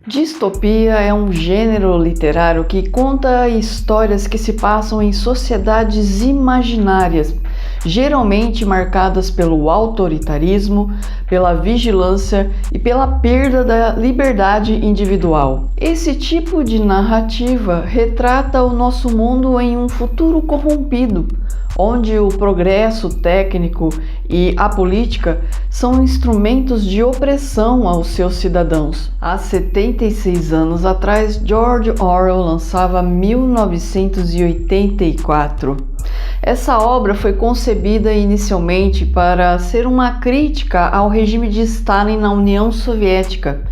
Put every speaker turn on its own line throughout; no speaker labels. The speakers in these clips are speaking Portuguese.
Distopia é um gênero literário que conta histórias que se passam em sociedades imaginárias, geralmente marcadas pelo autoritarismo, pela vigilância e pela perda da liberdade individual. Esse tipo de narrativa retrata o nosso mundo em um futuro corrompido, onde o progresso técnico e a política são instrumentos de opressão aos seus cidadãos. Há 76 anos atrás, George Orwell lançava 1984. Essa obra foi concebida inicialmente para ser uma crítica ao regime de Stalin na União Soviética,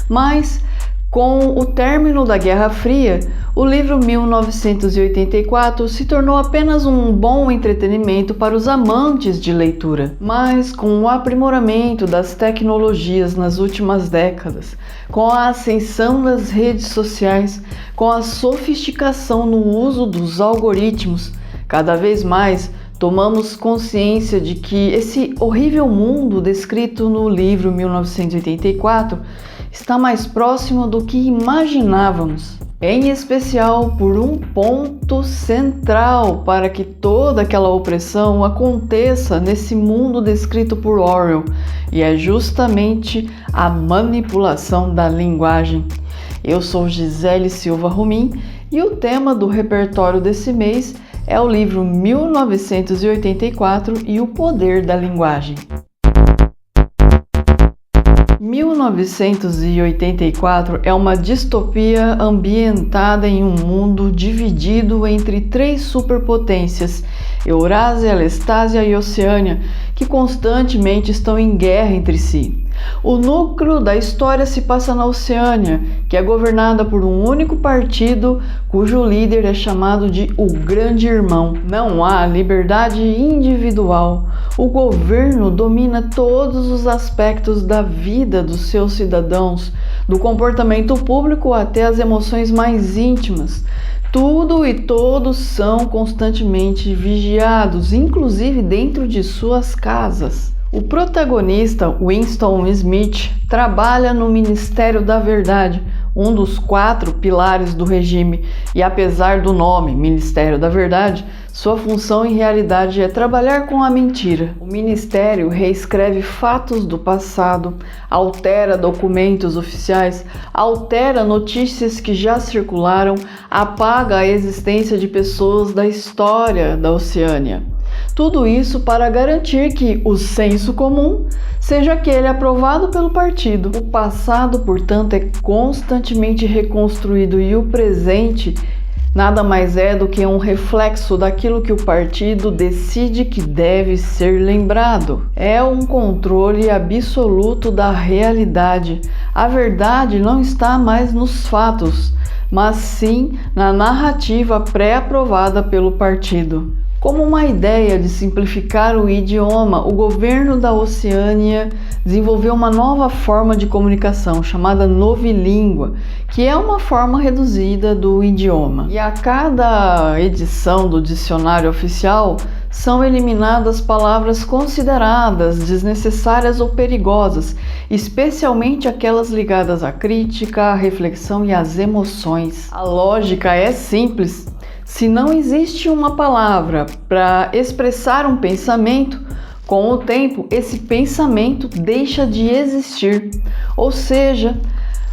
mas com o término da Guerra Fria, o livro 1984 se tornou apenas um bom entretenimento para os amantes de leitura. Mas com o aprimoramento das tecnologias nas últimas décadas, com a ascensão das redes sociais, com a sofisticação no uso dos algoritmos, cada vez mais tomamos consciência de que esse horrível mundo descrito no livro 1984 está mais próximo do que imaginávamos, em especial por um ponto central para que toda aquela opressão aconteça nesse mundo descrito por Orwell, e é justamente a manipulação da linguagem. Eu sou Gisele Silva Romim e o tema do repertório desse mês é o livro 1984 e o poder da linguagem. 1984 é uma distopia ambientada em um mundo dividido entre três superpotências, Eurásia, Lestásia e Oceânia, que constantemente estão em guerra entre si. O núcleo da história se passa na Oceânia, que é governada por um único partido, cujo líder é chamado de o Grande Irmão. Não há liberdade individual. O governo domina todos os aspectos da vida dos seus cidadãos, do comportamento público até as emoções mais íntimas. Tudo e todos são constantemente vigiados, inclusive dentro de suas casas. O protagonista, Winston Smith, trabalha no Ministério da Verdade, um dos 4 pilares do regime, e apesar do nome Ministério da Verdade, sua função em realidade é trabalhar com a mentira. O ministério reescreve fatos do passado, altera documentos oficiais, altera notícias que já circularam, apaga a existência de pessoas da história da Oceânia. Tudo isso para garantir que o senso comum seja aquele aprovado pelo partido. O passado, portanto, é constantemente reconstruído e o presente nada mais é do que um reflexo daquilo que o partido decide que deve ser lembrado. É um controle absoluto da realidade. A verdade não está mais nos fatos, mas sim na narrativa pré-aprovada pelo partido. Como uma ideia de simplificar o idioma, o governo da Oceânia desenvolveu uma nova forma de comunicação chamada novilíngua, que é uma forma reduzida do idioma. E a cada edição do dicionário oficial são eliminadas palavras consideradas desnecessárias ou perigosas, especialmente aquelas ligadas à crítica, à reflexão e às emoções. A lógica é simples. Se não existe uma palavra para expressar um pensamento, com o tempo esse pensamento deixa de existir. Ou seja,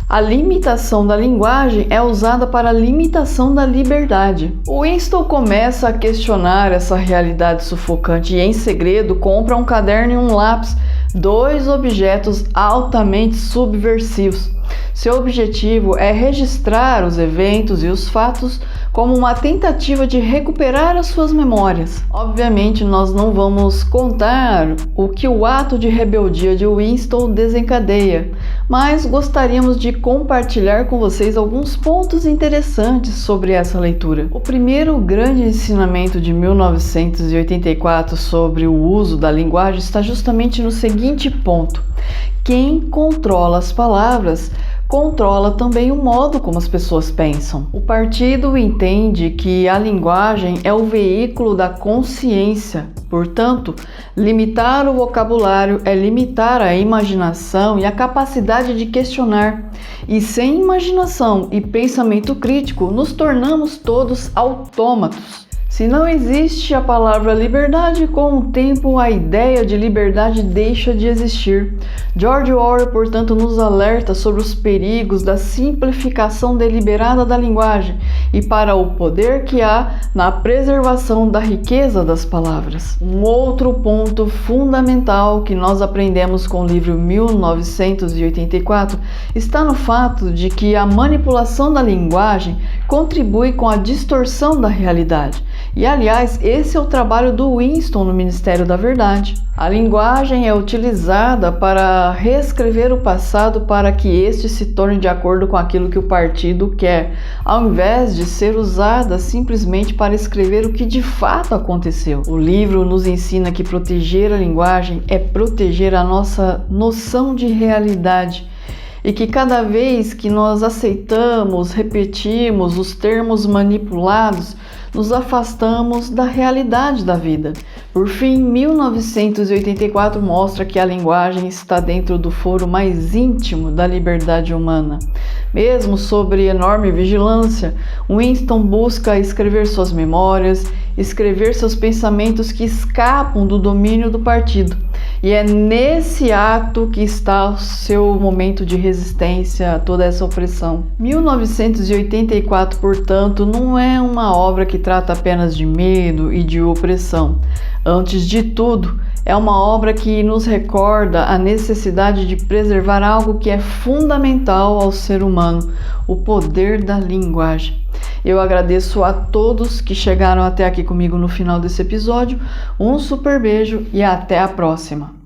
a limitação da linguagem é usada para a limitação da liberdade. Winston começa a questionar essa realidade sufocante e, em segredo, compra um caderno e um lápis, 2 objetos altamente subversivos. Seu objetivo é registrar os eventos e os fatos como uma tentativa de recuperar as suas memórias. Obviamente, nós não vamos contar o que o ato de rebeldia de Winston desencadeia, mas gostaríamos de compartilhar com vocês alguns pontos interessantes sobre essa leitura. O primeiro grande ensinamento de 1984 sobre o uso da linguagem está justamente no seguinte ponto: quem controla as palavras controla também o modo como as pessoas pensam. O partido entende que a linguagem é o veículo da consciência, portanto, limitar o vocabulário é limitar a imaginação e a capacidade de questionar. E sem imaginação e pensamento crítico, nos tornamos todos autômatos. Se não existe a palavra liberdade, com o tempo a ideia de liberdade deixa de existir. George Orwell, portanto, nos alerta sobre os perigos da simplificação deliberada da linguagem e para o poder que há na preservação da riqueza das palavras. Um outro ponto fundamental que nós aprendemos com o livro 1984 está no fato de que a manipulação da linguagem contribui com a distorção da realidade. E, aliás, esse é o trabalho do Winston no Ministério da Verdade. A linguagem é utilizada para reescrever o passado para que este se torne de acordo com aquilo que o partido quer, ao invés de ser usada simplesmente para escrever o que de fato aconteceu. O livro nos ensina que proteger a linguagem é proteger a nossa noção de realidade. E que cada vez que nós aceitamos, repetimos os termos manipulados, nos afastamos da realidade da vida. Por fim, 1984 mostra que a linguagem está dentro do foro mais íntimo da liberdade humana. Mesmo sob enorme vigilância, Winston busca escrever suas memórias, escrever seus pensamentos que escapam do domínio do partido. E é nesse ato que está o seu momento de resistência a toda essa opressão. 1984, portanto, não é uma obra que trata apenas de medo e de opressão. Antes de tudo, é uma obra que nos recorda a necessidade de preservar algo que é fundamental ao ser humano, o poder da linguagem. Eu agradeço a todos que chegaram até aqui comigo no final desse episódio. Um super beijo e até a próxima!